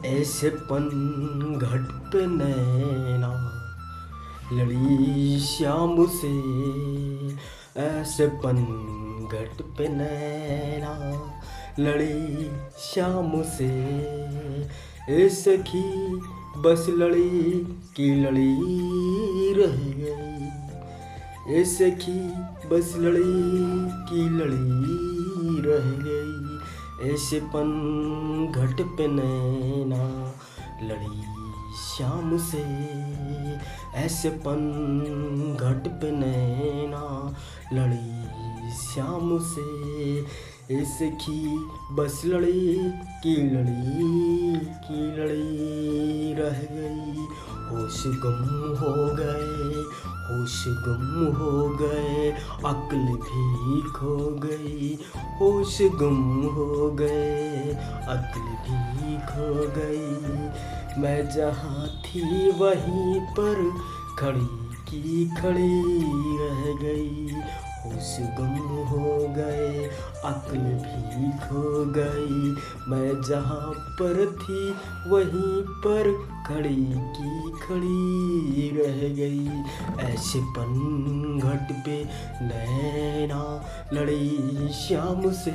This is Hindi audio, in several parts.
ऐसे पन घट पे नैना लड़ी शाम से। ऐसे पन घट पे नैना लड़ी शाम से। ए सखी बस लड़ी की लड़ी रह गई। ए सखी बस लड़ी की लड़ी रह गई। ऐसे पन घट पे नैना लड़ी शाम से। ऐसे पन घट पे नैना लड़ी शाम से। ए सखी बस लड़ी की लड़ी रह गई। होश गुम हो गए, होश गुम हो गए, अक्ल भी खो गई। होश गुम हो गए, अक्ल भी खो गई। मैं जहाँ थी वहीं पर खड़ी की खड़ी रह गई। होश गुम हो गए, अक्ल भी खो गई। मैं जहाँ पर थी वहीं पर खड़ी की खड़ी रह गई। ऐसे पन घट पे नैना लड़ी शाम से।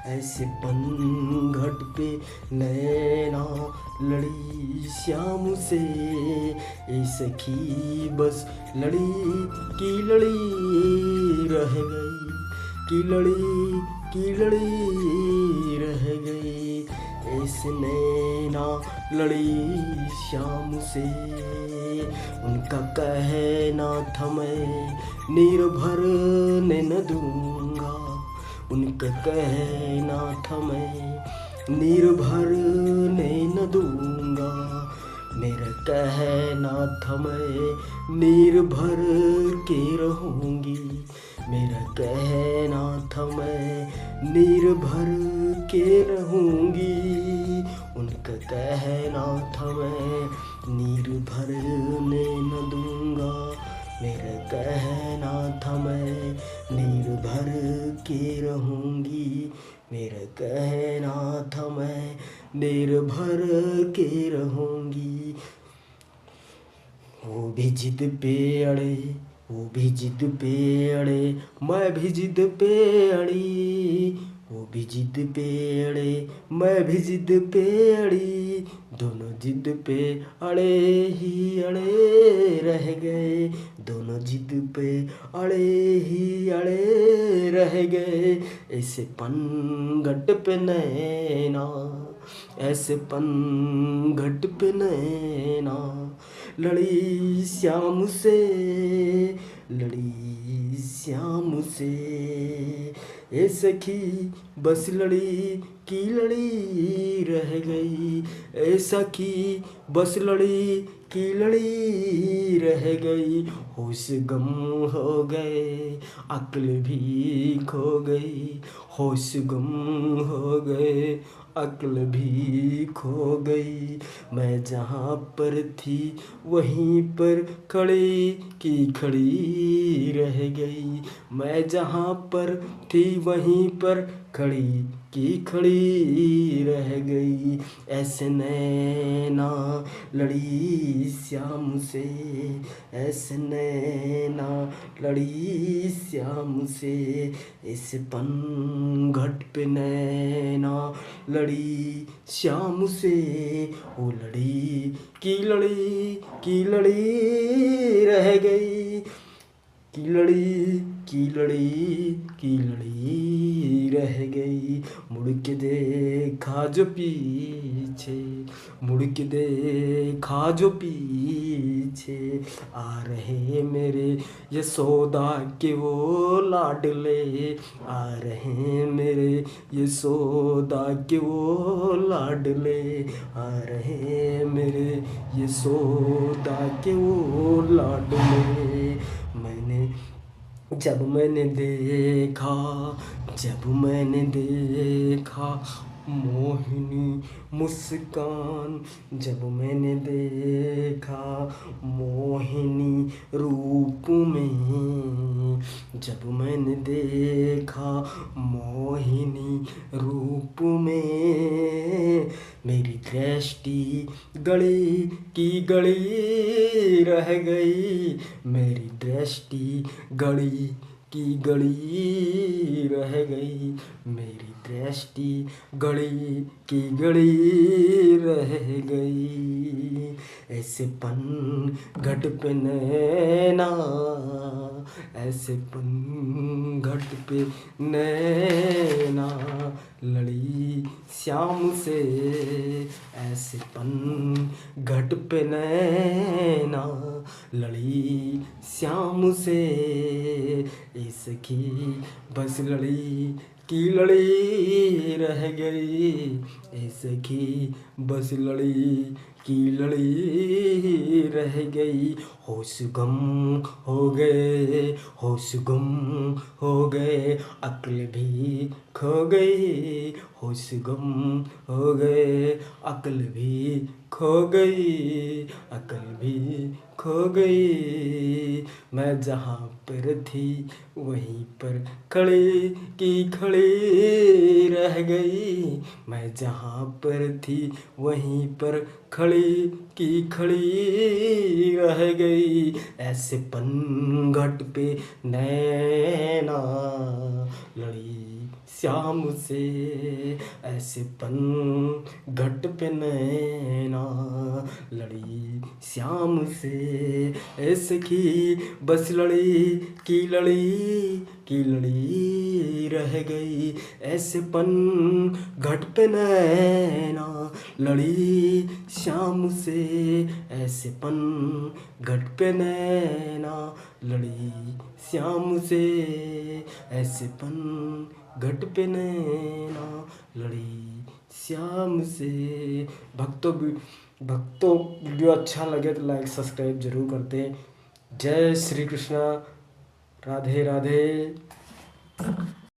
ऐसे पन घट पे नैना लड़ी शाम से। ए सखी बस लड़ी की लड़ी रह गई। की लड़ी रह गई। ऐसे नैना लड़ी शाम से। उनका कहना था मैं नीर भरने न दूंगा। उनका कहना था मैं नीर भरने न दूंगा। मेरा कहना था मैं नीर भर के रहूंगी। मेरा कहना था मैं नीर भर के रहूंगी। उनका कहना था मैं नीर भरने न दूंगा। मेरा कहना था मैं नीर भर के रहूंगी। मेरा कहना था मैं नीर भर के रहूंगी। वो भी जिद पे अड़े, वो भी जिद पे अड़े, मैं भी जिद पे अड़ी। वो भी जिद पे अड़े, मैं भी जिद पे अड़ी। दोनों जिद पे अड़े ही अड़े रह गए। दोनों जिद पे अड़े ही अड़े रह गए। ऐसे पन घट पे नैना, ऐसे पन घट पे नैना लड़ी श्याम से। लड़ी श्याम से। ए सखी बस लड़ी की लड़ी रह गई। ए सखी बस लड़ी की लड़ी रह गई। होश गम हो गए, अक्ल भी खो गई। होश गुम हो गए, अक्ल भी खो गई। मैं जहाँ पर थी वहीं पर खड़ी की खड़ी रह गई। मैं जहाँ पर थी वहीं पर खड़ी की खड़ी रह गई। ऐसे नैना लड़ी श्याम से। ऐसे नैना लड़ी श्याम से। ऐसे पन घट पे नैना लड़ी श्याम से। वो लड़ी की लड़ी रह गई। की लड़ी रह गई। मुड़ के देखा जो पीछे, मुड़ के देखा जो पीछे। आ रहे मेरे यशोदा के वो लाडले। आ रहे मेरे यशोदा के वो लाडले। आ रहे मेरे यशोदा के वो लाडले। जब मैंने देखा मोहिनी मुस्कान जब मैंने देखा, मोहिनी रूप में जब मैंने देखा, मोहिनी रूप में मेरी दृष्टि गली की गली रह गई, मेरी दृष्टि गली की गली रह गई, मेरी दृष्टि गली की गली रह गई। ऐसे पन घट पे नैना, ऐसे पन घट पे नैना लड़ी श्याम से, ऐसे पन घट पे नैना लड़ी श्याम से। ए सखी बस लड़ी की लड़ी रह गई, ए सखी बस लड़ी की लड़ी रह गई। होश गम हो गए, होश गुम हो गए, अक्ल भी खो गई, होश गुम हो गए, अक्ल भी खो गई, अक्ल भी खो गई। मैं जहाँ पर थी वहीं पर खड़ी की खड़ी रह गई, मैं जहाँ पर थी वहीं पर खड़ी की खड़ी रह गई। ऐसे पन घट पे नैना लड़ी श्याम से, ऐसे पन घट पे नैना लड़ी श्याम से। ए सखी बस लड़ी की लड़ी की लड़ी रह गई, ऐसे पन घट पे नैना लड़ी श्याम से, ऐसे पन घट पे नैना लड़ी श्याम से, ऐसे पन घट पे नैना लड़ी श्याम से। भक्तों वीडियो अच्छा लगे तो लाइक सब्सक्राइब जरूर करते। जय श्री कृष्णा, राधे राधे।